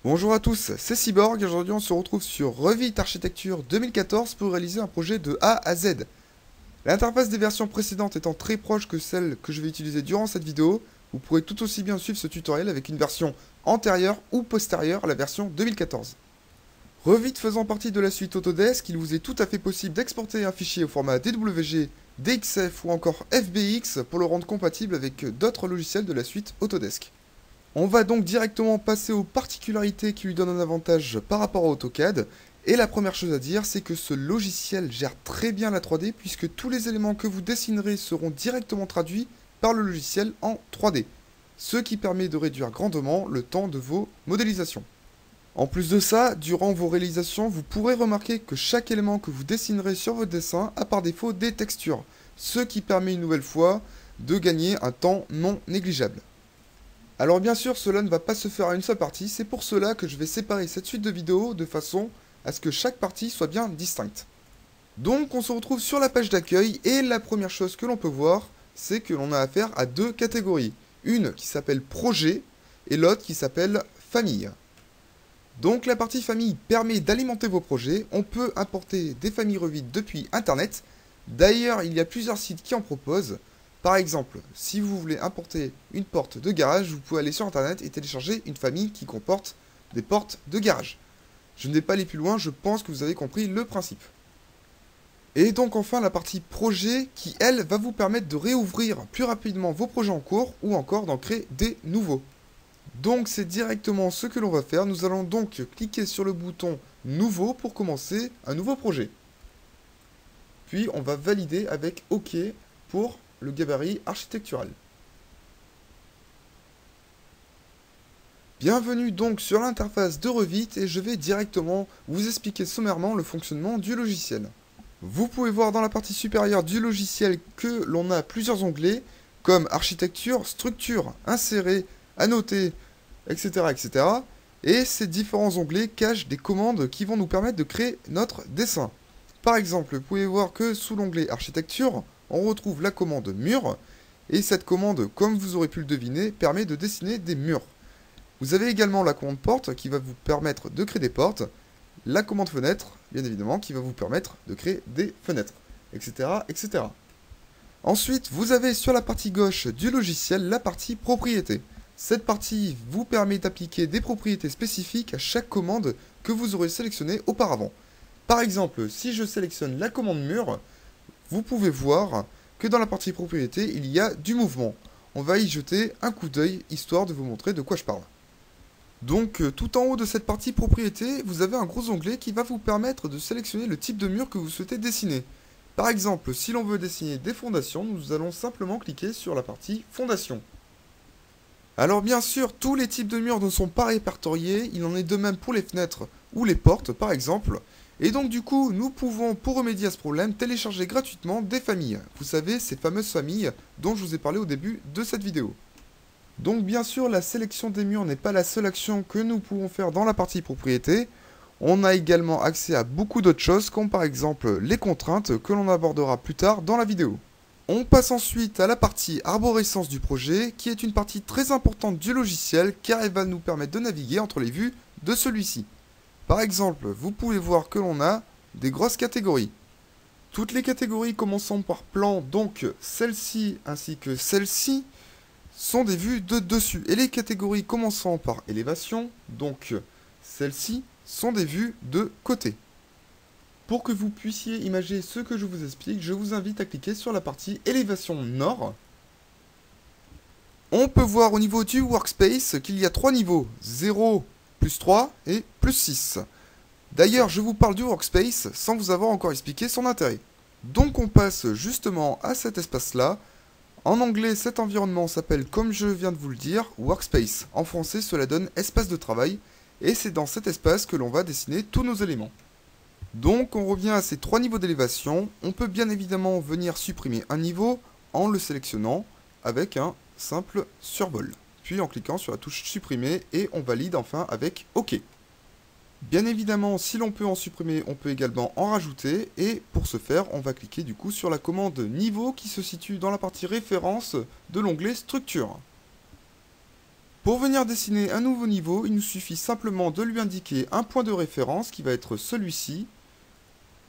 Bonjour à tous, c'est Cyborg et aujourd'hui on se retrouve sur Revit Architecture 2014 pour réaliser un projet de A à Z. L'interface des versions précédentes étant très proche que celle que je vais utiliser durant cette vidéo, vous pourrez tout aussi bien suivre ce tutoriel avec une version antérieure ou postérieure à la version 2014. Revit faisant partie de la suite Autodesk, il vous est tout à fait possible d'exporter un fichier au format DWG, DXF ou encore FBX pour le rendre compatible avec d'autres logiciels de la suite Autodesk. On va donc directement passer aux particularités qui lui donnent un avantage par rapport à AutoCAD. Et la première chose à dire, c'est que ce logiciel gère très bien la 3D puisque tous les éléments que vous dessinerez seront directement traduits par le logiciel en 3D. Ce qui permet de réduire grandement le temps de vos modélisations. En plus de ça, durant vos réalisations, vous pourrez remarquer que chaque élément que vous dessinerez sur votre dessin a par défaut des textures. Ce qui permet une nouvelle fois de gagner un temps non négligeable. Alors bien sûr, cela ne va pas se faire à une seule partie, c'est pour cela que je vais séparer cette suite de vidéos de façon à ce que chaque partie soit bien distincte. Donc on se retrouve sur la page d'accueil et la première chose que l'on peut voir, c'est que l'on a affaire à deux catégories. Une qui s'appelle projet et l'autre qui s'appelle famille. Donc la partie famille permet d'alimenter vos projets, on peut importer des familles Revit depuis internet. D'ailleurs, il y a plusieurs sites qui en proposent. Par exemple, si vous voulez importer une porte de garage, vous pouvez aller sur internet et télécharger une famille qui comporte des portes de garage. Je ne vais pas aller plus loin, je pense que vous avez compris le principe. Et donc enfin la partie projet qui, elle, va vous permettre de réouvrir plus rapidement vos projets en cours ou encore d'en créer des nouveaux. Donc c'est directement ce que l'on va faire. Nous allons donc cliquer sur le bouton nouveau pour commencer un nouveau projet. Puis on va valider avec OK pour le gabarit architectural. Bienvenue donc sur l'interface de Revit et je vais directement vous expliquer sommairement le fonctionnement du logiciel. Vous pouvez voir dans la partie supérieure du logiciel que l'on a plusieurs onglets comme architecture, structure, insérer, annoter, etc., etc. Et ces différents onglets cachent des commandes qui vont nous permettre de créer notre dessin. Par exemple, vous pouvez voir que sous l'onglet architecture, on retrouve la commande mur, et cette commande, comme vous aurez pu le deviner, permet de dessiner des murs. Vous avez également la commande porte qui va vous permettre de créer des portes, la commande fenêtre, bien évidemment, qui va vous permettre de créer des fenêtres, etc., etc. Ensuite, vous avez sur la partie gauche du logiciel la partie propriétés. Cette partie vous permet d'appliquer des propriétés spécifiques à chaque commande que vous aurez sélectionnée auparavant. Par exemple, si je sélectionne la commande mur, vous pouvez voir que dans la partie propriété, il y a du mouvement. On va y jeter un coup d'œil, histoire de vous montrer de quoi je parle. Donc, tout en haut de cette partie propriété, vous avez un gros onglet qui va vous permettre de sélectionner le type de mur que vous souhaitez dessiner. Par exemple, si l'on veut dessiner des fondations, nous allons simplement cliquer sur la partie fondation. Alors bien sûr, tous les types de murs ne sont pas répertoriés, il en est de même pour les fenêtres ou les portes par exemple. Et donc du coup, nous pouvons, pour remédier à ce problème, télécharger gratuitement des familles. Vous savez, ces fameuses familles dont je vous ai parlé au début de cette vidéo. Donc bien sûr, la sélection des murs n'est pas la seule action que nous pouvons faire dans la partie propriété. On a également accès à beaucoup d'autres choses, comme par exemple les contraintes que l'on abordera plus tard dans la vidéo. On passe ensuite à la partie arborescence du projet, qui est une partie très importante du logiciel, car elle va nous permettre de naviguer entre les vues de celui-ci. Par exemple, vous pouvez voir que l'on a des grosses catégories. Toutes les catégories commençant par plan, donc celle-ci ainsi que celle-ci, sont des vues de dessus. Et les catégories commençant par élévation, donc celles-ci, sont des vues de côté. Pour que vous puissiez imaginer ce que je vous explique, je vous invite à cliquer sur la partie élévation nord. On peut voir au niveau du workspace qu'il y a 3 niveaux, 0, plus 3 et plus 6. D'ailleurs, je vous parle du workspace sans vous avoir encore expliqué son intérêt. Donc on passe justement à cet espace-là. En anglais, cet environnement s'appelle, comme je viens de vous le dire, workspace. En français, cela donne espace de travail. Et c'est dans cet espace que l'on va dessiner tous nos éléments. Donc on revient à ces 3 niveaux d'élévation. On peut bien évidemment venir supprimer un niveau en le sélectionnant avec un simple survol. Puis en cliquant sur la touche supprimer et on valide enfin avec OK. Bien évidemment, si l'on peut en supprimer, on peut également en rajouter. Et pour ce faire, on va cliquer du coup sur la commande niveau qui se situe dans la partie référence de l'onglet structure. Pour venir dessiner un nouveau niveau, il nous suffit simplement de lui indiquer un point de référence qui va être celui-ci.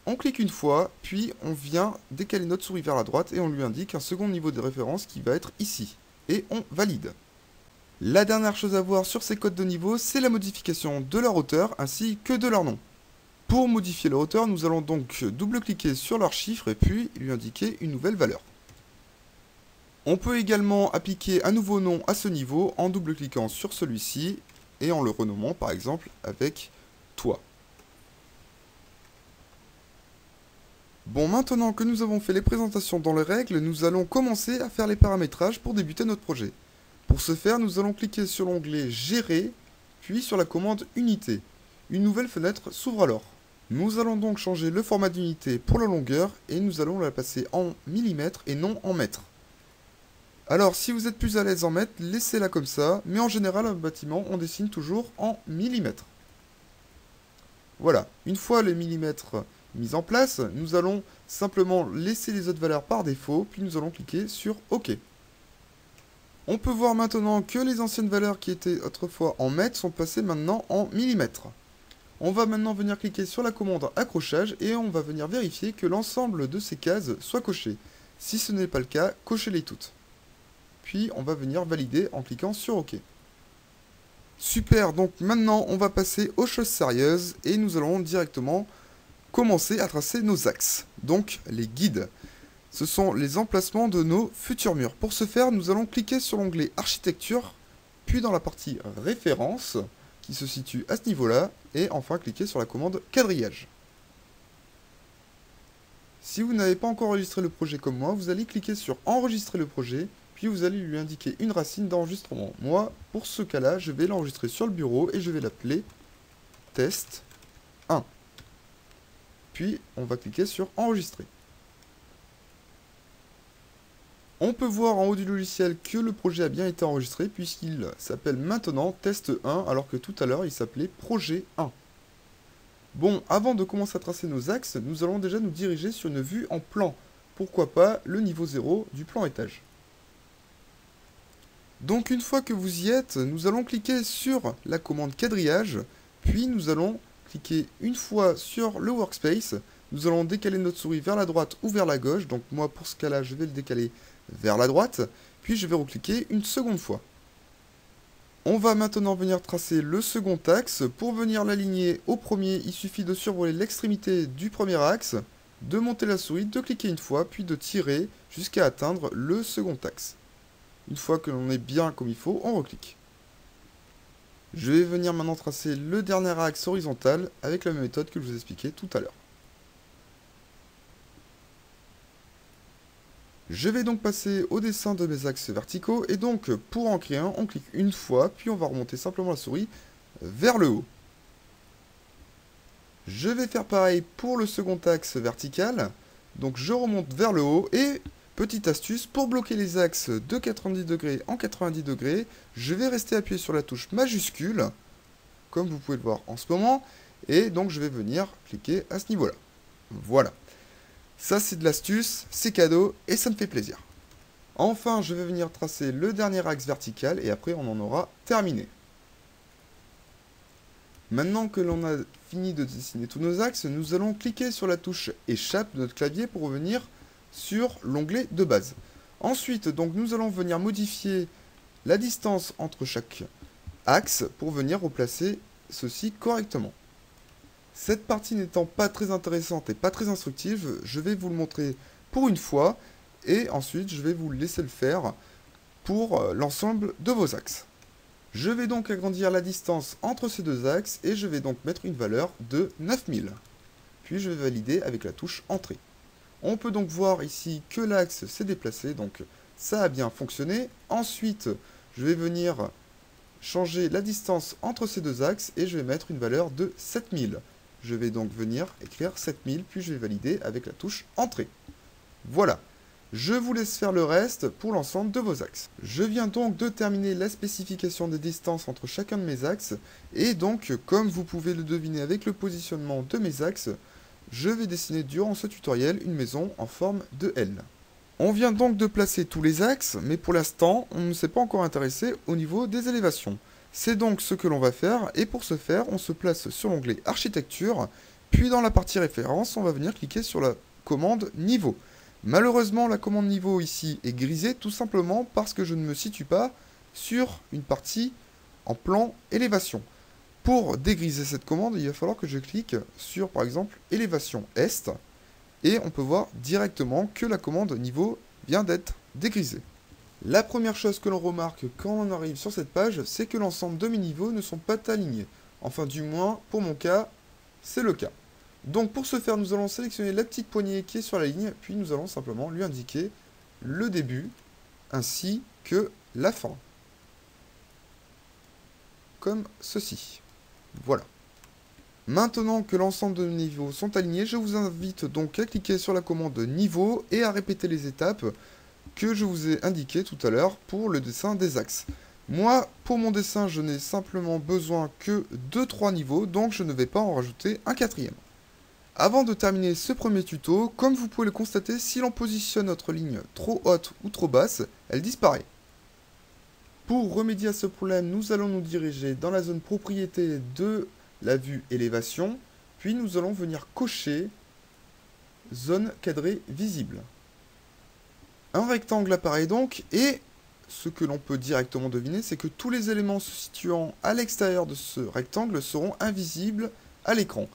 On clique une fois, puis on vient décaler notre souris vers la droite et on lui indique un second niveau de référence qui va être ici. Et on valide. La dernière chose à voir sur ces codes de niveau, c'est la modification de leur hauteur ainsi que de leur nom. Pour modifier leur hauteur, nous allons donc double-cliquer sur leur chiffre et puis lui indiquer une nouvelle valeur. On peut également appliquer un nouveau nom à ce niveau en double-cliquant sur celui-ci et en le renommant par exemple avec toi. Bon, maintenant que nous avons fait les présentations dans les règles, nous allons commencer à faire les paramétrages pour débuter notre projet. Pour ce faire, nous allons cliquer sur l'onglet Gérer, puis sur la commande Unité. Une nouvelle fenêtre s'ouvre alors. Nous allons donc changer le format d'unité pour la longueur et nous allons la passer en millimètres et non en mètres. Alors, si vous êtes plus à l'aise en mètres, laissez-la comme ça, mais en général, un bâtiment, on dessine toujours en millimètres. Voilà, une fois les millimètres mis en place, nous allons simplement laisser les autres valeurs par défaut, puis nous allons cliquer sur OK. On peut voir maintenant que les anciennes valeurs qui étaient autrefois en mètres sont passées maintenant en millimètres. On va maintenant venir cliquer sur la commande accrochage et on va venir vérifier que l'ensemble de ces cases soit coché. Si ce n'est pas le cas, cochez-les toutes. Puis on va venir valider en cliquant sur OK. Super, donc maintenant on va passer aux choses sérieuses et nous allons directement commencer à tracer nos axes, donc les guides. Ce sont les emplacements de nos futurs murs. Pour ce faire, nous allons cliquer sur l'onglet architecture, puis dans la partie référence, qui se situe à ce niveau-là, et enfin cliquer sur la commande quadrillage. Si vous n'avez pas encore enregistré le projet comme moi, vous allez cliquer sur enregistrer le projet, puis vous allez lui indiquer une racine d'enregistrement. Moi, pour ce cas-là, je vais l'enregistrer sur le bureau et je vais l'appeler test 1. Puis, on va cliquer sur enregistrer. On peut voir en haut du logiciel que le projet a bien été enregistré puisqu'il s'appelle maintenant test 1 alors que tout à l'heure il s'appelait projet 1. Bon, avant de commencer à tracer nos axes, nous allons déjà nous diriger sur une vue en plan. Pourquoi pas le niveau 0 du plan étage. Donc une fois que vous y êtes, nous allons cliquer sur la commande quadrillage, puis nous allons cliquer une fois sur le workspace. Nous allons décaler notre souris vers la droite ou vers la gauche. Donc moi pour ce cas-là, je vais le décaler vers la droite, puis je vais recliquer une seconde fois. On va maintenant venir tracer le second axe. Pour venir l'aligner au premier, il suffit de survoler l'extrémité du premier axe, de monter la souris, de cliquer une fois, puis de tirer jusqu'à atteindre le second axe. Une fois que l'on est bien comme il faut, on reclique. Je vais venir maintenant tracer le dernier axe horizontal avec la même méthode que je vous ai expliqué tout à l'heure. Je vais donc passer au dessin de mes axes verticaux et donc pour en créer un, on clique une fois, puis on va remonter simplement la souris vers le haut. Je vais faire pareil pour le second axe vertical, donc je remonte vers le haut et petite astuce, pour bloquer les axes de 90 degrés en 90 degrés, je vais rester appuyé sur la touche majuscule, comme vous pouvez le voir en ce moment, et donc je vais venir cliquer à ce niveau-là. Voilà. Ça c'est de l'astuce, c'est cadeau et ça me fait plaisir. Enfin, je vais venir tracer le dernier axe vertical et après on en aura terminé. Maintenant que l'on a fini de dessiner tous nos axes, nous allons cliquer sur la touche échappe de notre clavier pour revenir sur l'onglet de base. Ensuite, donc nous allons venir modifier la distance entre chaque axe pour venir replacer ceci correctement. Cette partie n'étant pas très intéressante et pas très instructive, je vais vous le montrer pour une fois et ensuite je vais vous laisser le faire pour l'ensemble de vos axes. Je vais donc agrandir la distance entre ces deux axes et je vais donc mettre une valeur de 9000. Puis je vais valider avec la touche Entrée. On peut donc voir ici que l'axe s'est déplacé, donc ça a bien fonctionné. Ensuite, je vais venir changer la distance entre ces deux axes et je vais mettre une valeur de 7000. Je vais donc venir écrire 7000, puis je vais valider avec la touche Entrée. Voilà. Je vous laisse faire le reste pour l'ensemble de vos axes. Je viens donc de terminer la spécification des distances entre chacun de mes axes. Et donc, comme vous pouvez le deviner avec le positionnement de mes axes, je vais dessiner durant ce tutoriel une maison en forme de L. On vient donc de placer tous les axes, mais pour l'instant, on ne s'est pas encore intéressé au niveau des élévations. C'est donc ce que l'on va faire, et pour ce faire, on se place sur l'onglet Architecture, puis dans la partie Référence, on va venir cliquer sur la commande Niveau. Malheureusement, la commande Niveau ici est grisée, tout simplement parce que je ne me situe pas sur une partie en plan élévation. Pour dégriser cette commande, il va falloir que je clique sur, par exemple, Élévation Est, et on peut voir directement que la commande Niveau vient d'être dégrisée. La première chose que l'on remarque quand on arrive sur cette page, c'est que l'ensemble de mes niveaux ne sont pas alignés. Enfin, du moins, pour mon cas, c'est le cas. Donc pour ce faire, nous allons sélectionner la petite poignée qui est sur la ligne, puis nous allons simplement lui indiquer le début, ainsi que la fin. Comme ceci. Voilà. Maintenant que l'ensemble de nos niveaux sont alignés, je vous invite donc à cliquer sur la commande Niveau et à répéter les étapes que je vous ai indiquées tout à l'heure pour le dessin des axes. Moi, pour mon dessin, je n'ai simplement besoin que de 3 niveaux, donc je ne vais pas en rajouter un quatrième. Avant de terminer ce premier tuto, comme vous pouvez le constater, si l'on positionne notre ligne trop haute ou trop basse, elle disparaît. Pour remédier à ce problème, nous allons nous diriger dans la zone propriété de la vue élévation, puis nous allons venir cocher zone cadrée visible. Un rectangle apparaît donc, et ce que l'on peut directement deviner, c'est que tous les éléments se situant à l'extérieur de ce rectangle seront invisibles à l'écran.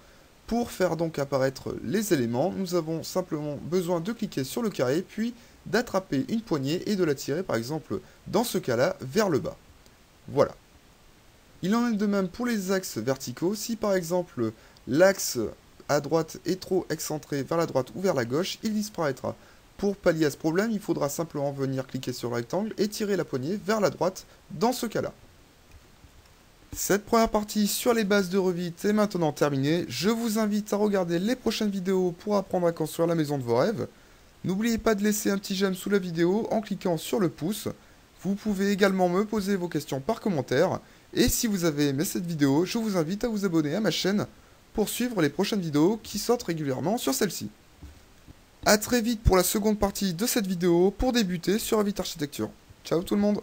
Pour faire donc apparaître les éléments, nous avons simplement besoin de cliquer sur le carré, puis d'attraper une poignée et de la tirer, par exemple, dans ce cas-là, vers le bas. Voilà. Il en est de même pour les axes verticaux. Si par exemple l'axe à droite est trop excentré vers la droite ou vers la gauche, il disparaîtra. Pour pallier à ce problème, il faudra simplement venir cliquer sur le rectangle et tirer la poignée vers la droite dans ce cas-là. Cette première partie sur les bases de Revit est maintenant terminée. Je vous invite à regarder les prochaines vidéos pour apprendre à construire la maison de vos rêves. N'oubliez pas de laisser un petit j'aime sous la vidéo en cliquant sur le pouce. Vous pouvez également me poser vos questions par commentaire. Et si vous avez aimé cette vidéo, je vous invite à vous abonner à ma chaîne pour suivre les prochaines vidéos qui sortent régulièrement sur celle-ci. A très vite pour la seconde partie de cette vidéo pour débuter sur Revit Architecture. Ciao tout le monde!